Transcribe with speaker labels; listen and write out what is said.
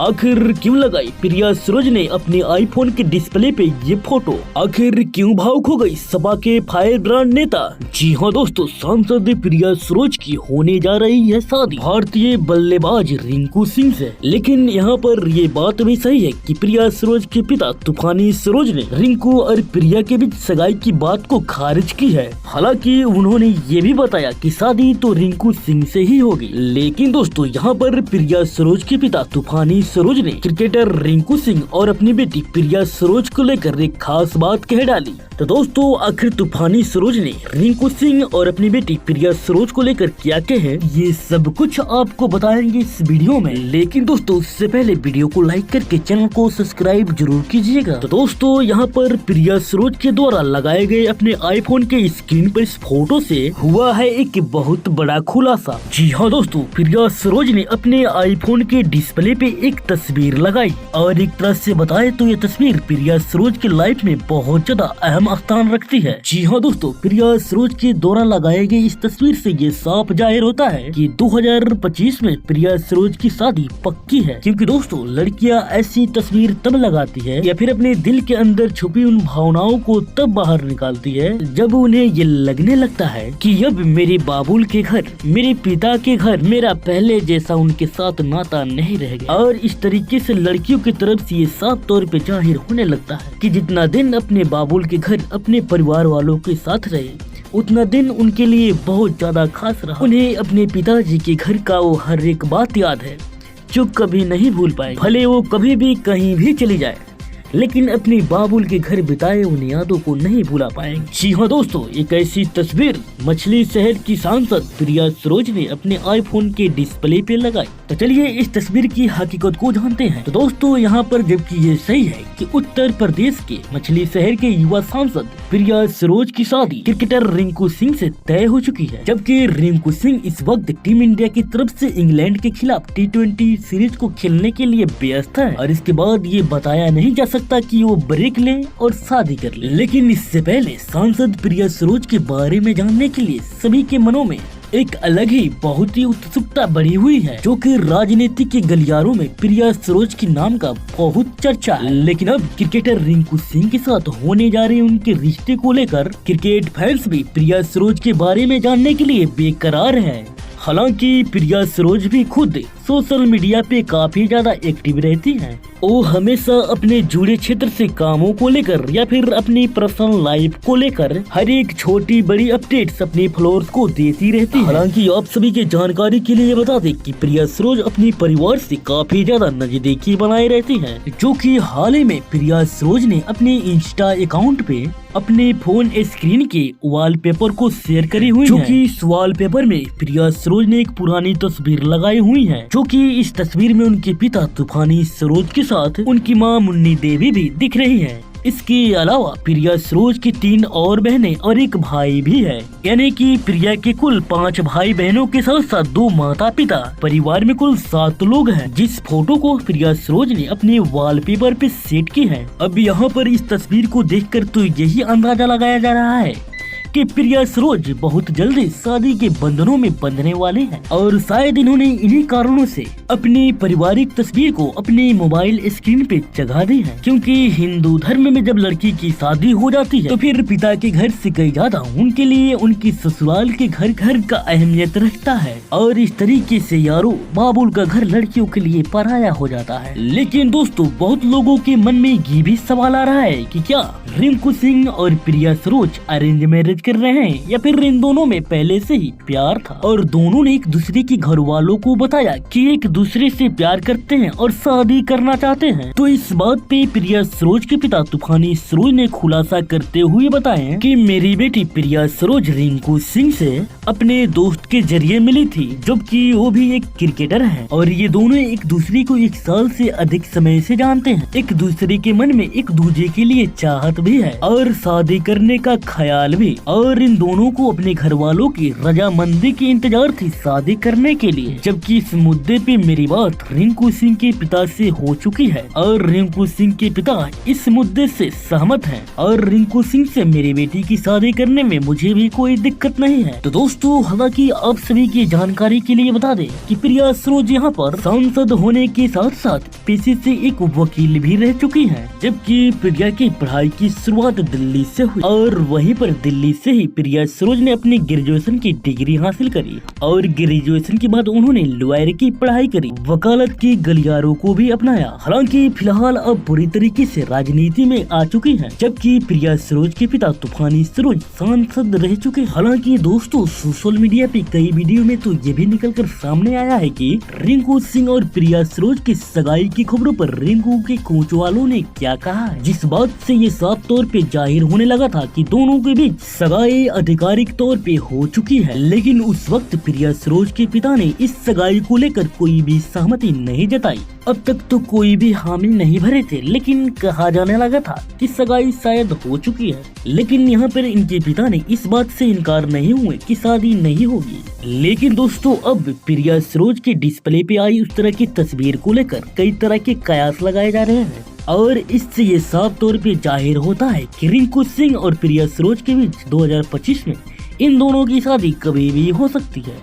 Speaker 1: आखिर क्यों लगाई प्रिया सरोज ने अपने आईफोन के डिस्प्ले पे ये फोटो? आखिर क्यों भावुक हो गई सपा के फायर ब्रांड नेता? जी हाँ दोस्तों, सांसद प्रिया सरोज की होने जा रही है शादी भारतीय बल्लेबाज रिंकू सिंह से। लेकिन यहाँ पर ये बात भी सही है कि प्रिया सरोज के पिता तूफानी सरोज ने रिंकू और प्रिया के बीच सगाई की बात को खारिज की है। हालांकि उन्होंने ये भी बताया कि शादी तो रिंकू सिंह से ही होगी। लेकिन दोस्तों यहाँ पर प्रिया सरोज के पिता तूफानी सरोज ने क्रिकेटर रिंकू सिंह और अपनी बेटी प्रिया सरोज को लेकर एक खास बात कह डाली। तो दोस्तों आखिर तूफानी सरोज ने रिंकू सिंह और अपनी बेटी प्रिया सरोज को लेकर क्या कहे, ये सब कुछ आपको बताएंगे इस वीडियो में। लेकिन दोस्तों उससे पहले वीडियो को लाइक करके चैनल को सब्सक्राइब जरूर कीजिएगा। तो दोस्तों यहाँ पर प्रिया सरोज के द्वारा लगाए गए अपने आईफोन के स्क्रीन पर इस फोटो से हुआ है एक बहुत बड़ा खुलासा। जी हाँ दोस्तों, प्रिया सरोज ने अपने आईफोन के डिस्प्ले पे एक तस्वीर लगाई और एक तरह से बताए तो ये तस्वीर प्रिया सरोज की लाइफ में बहुत ज्यादा अहम स्थान रखती है। जी हाँ दोस्तों, प्रिया सरोज के द्वारा लगाए गए इस तस्वीर से ये साफ जाहिर होता है कि 2025 में प्रिया सरोज की शादी पक्की है। क्योंकि दोस्तों लड़कियां ऐसी तस्वीर तब लगाती है या फिर अपने दिल के अंदर छुपी उन भावनाओं को तब बाहर निकालती है जब उन्हें ये लगने लगता है कि अब मेरे बाबुल के घर, मेरे पिता के घर मेरा पहले जैसा उनके साथ नाता नहीं रह गया। और इस तरीके से लड़कियों की तरफ से ये साफ तौर पे जाहिर होने लगता है कि जितना दिन अपने बाबुल के घर अपने परिवार वालों के साथ रहे उतना दिन उनके लिए बहुत ज्यादा खास रहा। उन्हें अपने पिताजी के घर का वो हर एक बात याद है जो कभी नहीं भूल पाए। भले वो कभी भी कहीं भी चली जाए लेकिन अपनी बाबुल के घर बिताए उन यादों को नहीं भुला पाएंगे। जी हाँ दोस्तों, एक ऐसी तस्वीर मछली शहर की सांसद प्रिया सरोज ने अपने आईफोन के डिस्प्ले पे लगाई। तो चलिए इस तस्वीर की हकीकत को जानते हैं। तो दोस्तों यहाँ पर जबकि ये सही है कि उत्तर प्रदेश के मछली शहर के युवा सांसद प्रिया सरोज की शादी क्रिकेटर रिंकू सिंह से तय हो चुकी है, जबकि रिंकू सिंह इस वक्त टीम इंडिया की तरफ से इंग्लैंड के खिलाफ T20 सीरीज को खेलने के लिए व्यस्त है। और इसके बाद ये बताया नहीं जा सकता कि वो ब्रेक ले और शादी कर ले। लेकिन इससे पहले सांसद प्रिया सरोज के बारे में जानने के लिए सभी के मनों में एक अलग ही बहुत ही उत्सुकता बढ़ी हुई है, जो कि राजनीति के गलियारों में प्रिया सरोज के नाम का बहुत चर्चा है। लेकिन अब क्रिकेटर रिंकू सिंह के साथ होने जा रहे उनके रिश्ते को लेकर क्रिकेट फैंस भी प्रिया सरोज के बारे में जानने के लिए बेकरार हैं। हालांकि प्रिया सरोज भी खुद सोशल मीडिया पे काफी ज्यादा एक्टिव रहती हैं। वो हमेशा अपने जुड़े क्षेत्र से कामों को लेकर या फिर अपनी पर्सनल लाइफ को लेकर हर एक छोटी बड़ी अपडेट्स अपने फॉलोअर्स को देती रहती है। हालांकि आप सभी के जानकारी के लिए बता दें कि प्रिया सरोज अपने परिवार से काफी ज्यादा नजदीकी बनाए रहती हैं, जो कि हाल ही में प्रिया सरोज ने अपने इंस्टा अकाउंट पे अपने फोन स्क्रीन के वॉलपेपर को शेयर करी हुई है। जो कि इस वॉलपेपर में प्रिया सरोज ने एक पुरानी तस्वीर लगाई हुई है, जो कि इस तस्वीर में उनके पिता तूफानी सरोज के साथ उनकी मां मुन्नी देवी भी दिख रही है। इसके अलावा प्रिया सरोज की 3 और बहनें और एक भाई भी है, यानी कि प्रिया के कुल 5 भाई बहनों के साथ साथ 2 माता पिता, परिवार में कुल 7 लोग हैं। जिस फोटो को प्रिया सरोज ने अपने वॉलपेपर पे सेट की है। अब यहाँ पर इस तस्वीर को देखकर तो यही अंदाजा लगाया जा रहा है कि प्रिया सरोज बहुत जल्दी शादी के बंधनों में बंधने वाले हैं और शायद इन्होंने इन्हीं कारणों से अपनी पारिवारिक तस्वीर को अपने मोबाइल स्क्रीन पे जगा दी है। क्योंकि हिंदू धर्म में जब लड़की की शादी हो जाती है तो फिर पिता के घर से कहीं ज्यादा उनके लिए उनकी ससुराल के घर का अहमियत रखता है। और इस तरीके से यारो बाबुल का घर लड़कियों के लिए पराया हो जाता है। लेकिन दोस्तों बहुत लोगों के मन में ये भी सवाल आ रहा है कि क्या रिंकू सिंह और प्रिया सरोज अरेंज मैरिज कर रहे हैं या फिर इन दोनों में पहले से ही प्यार था और दोनों ने एक दूसरे के घर वालों को बताया कि एक दूसरे से प्यार करते हैं और शादी करना चाहते हैं। तो इस बात पे प्रिया सरोज के पिता तूफानी सरोज ने खुलासा करते हुए बताया कि मेरी बेटी प्रिया सरोज रिंकू सिंह से अपने दोस्त के जरिए मिली थी, जबकि वो भी एक क्रिकेटर है और ये दोनों एक दूसरे को 1 साल से अधिक समय से जानते हैं। एक दूसरे के मन में एक दूसरे के लिए चाहत भी है और शादी करने का ख्याल भी। और इन दोनों को अपने घर वालों की रजामंदी के इंतजार थी शादी करने के लिए। जबकि इस मुद्दे पे मेरी बात रिंकू सिंह के पिता से हो चुकी है और रिंकू सिंह के पिता इस मुद्दे से सहमत हैं और रिंकू सिंह से मेरी बेटी की शादी करने में मुझे भी कोई दिक्कत नहीं है। तो दोस्तों, हालांकि आप सभी की जानकारी के लिए बता दें कि प्रिया सरोज यहाँ पर सांसद होने के साथ साथ पेशे से एक वकील भी रह चुकी हैं। जबकि प्रिया की पढ़ाई की शुरुआत दिल्ली से हुई और वहीं पर दिल्ली से ही प्रिया सरोज ने अपनी ग्रेजुएशन की डिग्री हासिल करी और ग्रेजुएशन के बाद उन्होंने लॉयर की पढ़ाई करी, वकालत के गलियारों को भी अपनाया। हालांकि फिलहाल अब बुरी तरीके से राजनीति में आ चुकी हैं। जबकि प्रिया सरोज के पिता तूफानी सरोज सांसद रह चुके। हालांकि दोस्तों, सोशल मीडिया पे कई वीडियो में तो ये भी निकलकर सामने आया है कि रिंकू सिंह और प्रिया सरोज की सगाई की खबरों पर रिंकू के कोच वालों ने क्या कहा है, जिस बात से ये साफ तौर पे जाहिर होने लगा था कि दोनों के बीच सगाई आधिकारिक तौर पे हो चुकी है। लेकिन उस वक्त प्रिया सरोज के पिता ने इस सगाई को लेकर कोई भी सहमति नहीं जताई। अब तक तो कोई भी हामी नहीं भरे थे, लेकिन कहा जाने लगा था कि सगाई शायद हो चुकी है। लेकिन यहाँ पर इनके पिता ने इस बात से इनकार नहीं हुए कि शादी नहीं होगी। लेकिन दोस्तों, अब प्रिया सरोज के डिस्प्ले पे आई उस तरह की तस्वीर को लेकर कई तरह के कयास लगाए जा रहे हैं और इससे ये साफ तौर पे जाहिर होता है कि रिंकू सिंह और प्रिया सरोज के बीच 2025 में इन दोनों की शादी कभी भी हो सकती है।